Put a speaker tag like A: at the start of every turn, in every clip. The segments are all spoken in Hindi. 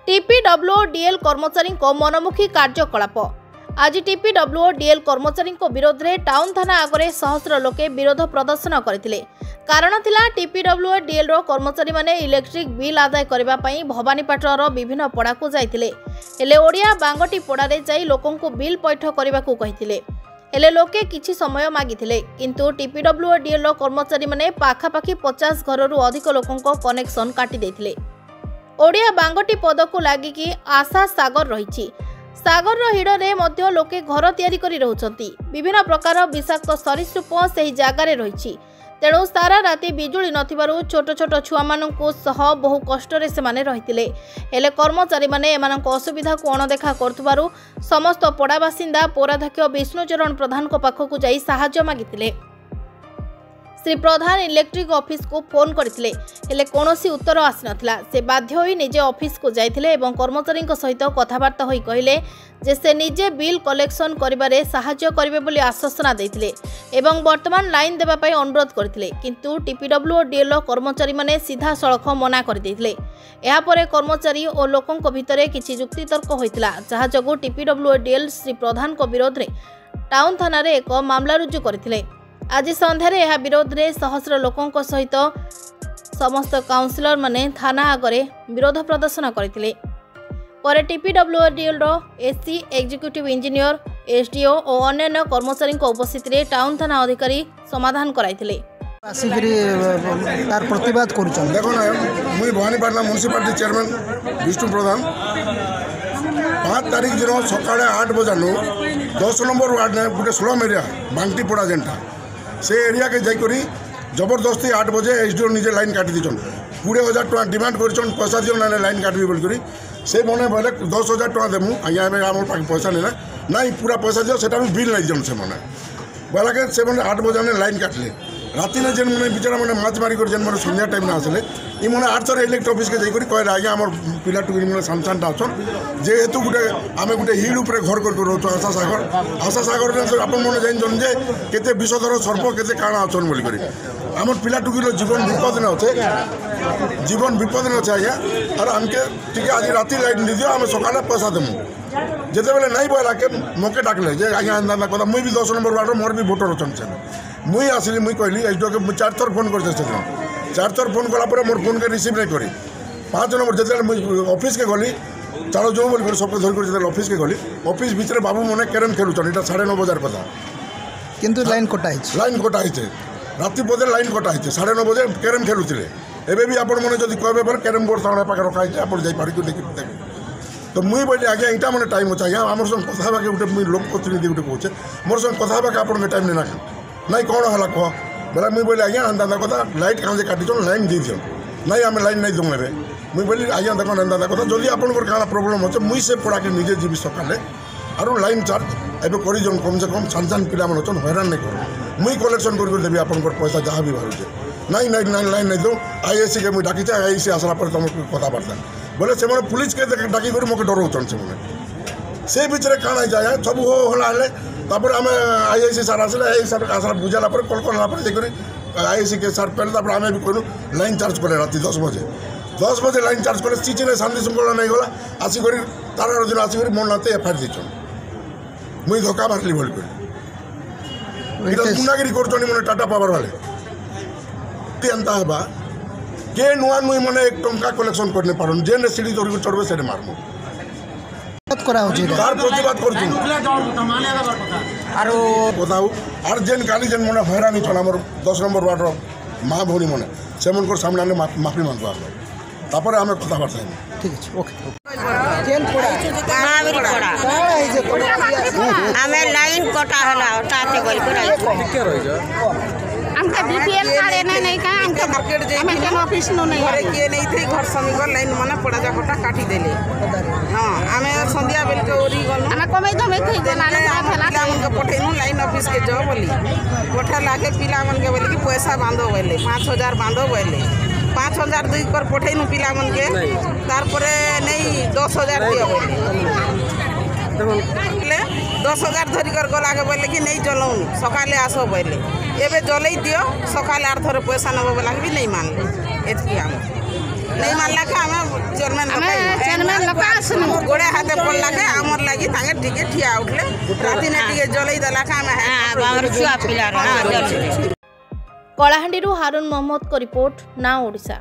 A: टीपीडब्ल्यूडीएल कर्मचारी मनमुखी कार्यकलाप। आज टीपीडब्ल्यूडीएल कर्मचारी विरोध में टाउन थाना आगे सहस्र लोके विरोध प्रदर्शन करते। कारण थिला टीपीडब्ल्यूडीएल कर्मचारी माने इलेक्ट्रिक बिल आदाय करने भवानीपाटन विभिन्न पड़ा को जाइतिले। हेले ओडिया बांगटी पड़ारे जाई लोकंकु बिल पैठ करने को कहितिले। हेले लोके किछि समय मागिथिले, किंतु टीपीडब्ल्यूडीएल कर्मचारी माने पाखापाखि 50 घररू अधिक लोकंको कनेक्शन काटी देथिले। ओडिया बांगटी पद को लागिकी आशा सागर रही। सागर हिड़े मध्य लोके घर तैयारी करी रहउछंती। विभिन्न प्रकार विषाक्त सरीसृप से जगार रही। तेणु सारा राति बिजुली नथिबारु छोट छोट छुआ मानकु सह बहु कष्टरे सेमाने रहितिले। हेले कर्मचारी माने एमानक असुविधा को अणदेखा करथुबारु समस्त पड़ा बासिंदा पौराध्यक्ष विष्णुचरण प्रधान को पाखकु जाई साहाय्य मागितिले। श्री प्रधान इलेक्ट्रिक ऑफिस को फोन करथिले, हेले कोनोसी उत्तर आसी नथिला। से बाध्य होई निजे ऑफिस को जाइथिले एवं कर्मचारी सहित कथबार्ता होई कहिले जे से निजे बिल कलेक्शन करिबारे साहाय्य करिवे बोली आश्वासन दैथिले एवं वर्तमान लाइन देबा पई अनुरोध करथिले, किंतु टीपीडब्ल्यूडीएल कर्मचारी माने सीधा सड़क मना कर दैथिले। एहा परे कर्मचारी और लोकंक भितरे किछि जुक्तितर्क होइतिला, जहा जगु टीपीडब्ल्यूडीएल श्री प्रधान को विरोध रे टाउन थाना रे एक मामला रुजु करथिले। आज संध्यार यह विरोध में सहस्र लोकों सहित समस्त काउंसिलर माने थाना आगे विरोध प्रदर्शन करते। पर टीपीडब्ल्यूडीएल एससी एग्जीक्यूटिव इंजीनियर एसडीओ और अन्य कर्मचारी उपस्थित में टाउन थाना अधिकारी समाधान कराइथिले।
B: प्रतिवाद देखो ना, मुई भवानीपाटना म्यूनिसिपालिटी चेयरमैन विष्णु प्रधान 5 तारीख दिन सकाଳେ 8 बजानु 10 नंबर वार्ड ने गोटे स्लम एरिया बांगटी पड़ा जेनटा से एरिया के जाइकरी जबरदस्ती 8 बजे एसडीओ निजे लाइन काटी दीचन। 20,000 टका डिमांड कर पैसा दियो ना लाइन काटबी बोल से मैंने बोले 10,000 टका देमु आज्ञा आम पैसा नहीं ना पूरा पैसा दियो सेटा बिल नहीं दिजन से मैंने बोला के से मैंने 8 बजे लाइन काटले। राति ने जेन मैंने बिचारा मैंने माछ मारिक जेन मैंने संध्या टाइम में आसले ये मैंने 8 थर इलेक्ट्रिक ऑफिस के जाइकरी कहले आज्ञा आम पिला टुकरी मैंने सामसानटा अच्छन जेहेतु गोटे आम गोटे हिल उपर घर कर रोच आशा सागर आप मैंने जान जे केते विषधर सर्प केते काଣା अच्छन बोलिक आम पिला टुकीर जीवन विपद ने अच्छे अच्छे आज्ञा और आमके टी आज राति लाइट नहीं दियो आम सकाले पैसा देमु जिते बेले नहीं बोला के मोके डाकले जे आज्ञा अंदा कथा मुई भी 10 नंबर वार्ड मोर भी भोटर अच्छन से मुई आसली मुई कहली एसडीओ के 4 थर फोन कर 4 थर फोन कला मोर फोन के रिसीव नहीं करी 5 नंबर जिते मुई ऑफिस के गली चलो जो बोल सबको धरिक ऑफिस के गली ऑफिस भितर बाबू मैंने कैरम खेलुन यहाँ 9:30 बजार कथा किंतु लाइन कटाई राति बजे लाइन कटाई 9:30 बजे कैरम खेलुले। एवं भी आपण मैंने जब कहे बोले कैरम बोर्ड सामने पाखे रखाई आप देखिए तो मुई बोली आज्ञा यहाँ मैंने टाइम अच्छे आज्ञा आम संग कथा गोटे मुझे लोक प्रतिनिधि गोटे कहे मोर संग कथा आप टाइम नहीं ना कौन है कह बोला मुई बोली आज्ञा अंदा कथा लाइट कहाँ काटिछन लाइन दी दियो नहीं आम लाइन नहीं दूँ ए मुई बोली आज्ञा देख अंदा कथा जदि आप प्रोब्लेम अच्छे मुई से पड़ा के निजे जीवी सकाले और लाइन चार्ज एवं कर कम से कम सान पाने अच्छन हैरान नहीं कर मुई कलेक्शन करदेवी आप पैसा जहाँ भी बाहर नहीं लाइन नहीं दूँ आईएसी के मुझे डाकी आईएसी आसला तुम कथबार्ता बोले से पुलिस के डाकी मोके डराउन से बीच काण जाए सब होलाले आम आईएसी सार आसले आसला बुझाला कल कला आईएसी के सार पहले आम भी कहलु लाइन चार्ज कले राति 10 बजे लाइन चार्ज कले सीचे शांति श्रृंखला नहीं गला आसिक तार दिन आसिक मोर नाते एफआईआर दीचन मुई धोखा मारली बोल गुंडागिरी कर मैंने टाटा पावर वाले एंता है के नुआ नुई मैंने 1 टंका कलेक्शन करने पारन जेन सीढ़ी धरिक चढ़े से मारमु तार प्रतिवाद कर जेन काली जेन मैंने हैरानी छल आम 10 नंबर वार्ड माँ भौणी मैंने से मन सामने माफी मांगवा तापर आम कथबार्ता ठीक है ओके
C: हमें लाइन कटा हला ताते बोल कर हमका बीपीएल कार्ड नहीं का हमका मार्केट जे हमें केन ऑफिस नो नहीं घरे के नहीं थे घर समीग लाइन माने पड़ा जा कटा काटी देले हां हमें संध्या बेल के ओरी गल हमें कमे दमे थई देना हला हमके पठेनु लाइन ऑफिस के जाओ बोली पठा लागे पिला मन के बोली कि पैसा बांधो बोले 5000 बांधो बोले 5000 दुई कर पठेनु पिला मन के तार परे नहीं 10000 दियो बोले 10,000 धरिकर गलाके बोले कि नहीं चलाऊ सकाले आस बोले एवं जल दियो सकाले 8 थर पैसा नब बोला भी नहीं मानले एतकी नहीं मानला के चेयरमैन देखसुन गोड़े हाथे पड़ला के हमर लागी तांगे टिके ठिया उठले राती ने टिके जलई दला का हम हमर छुआ पिला जल
A: कलाहांडी हारून मोहम्मद को रिपोर्ट ना ओडिशा।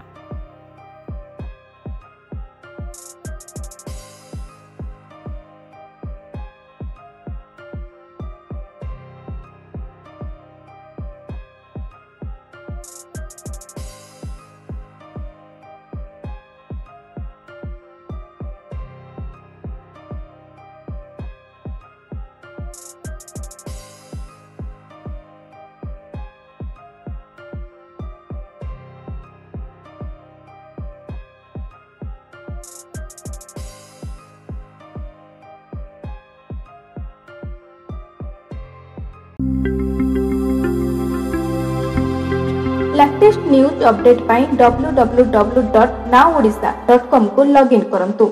D: लेटेस्ट न्यूज अपडेट पाई www.nowodisha.com को लॉगिन करंतु।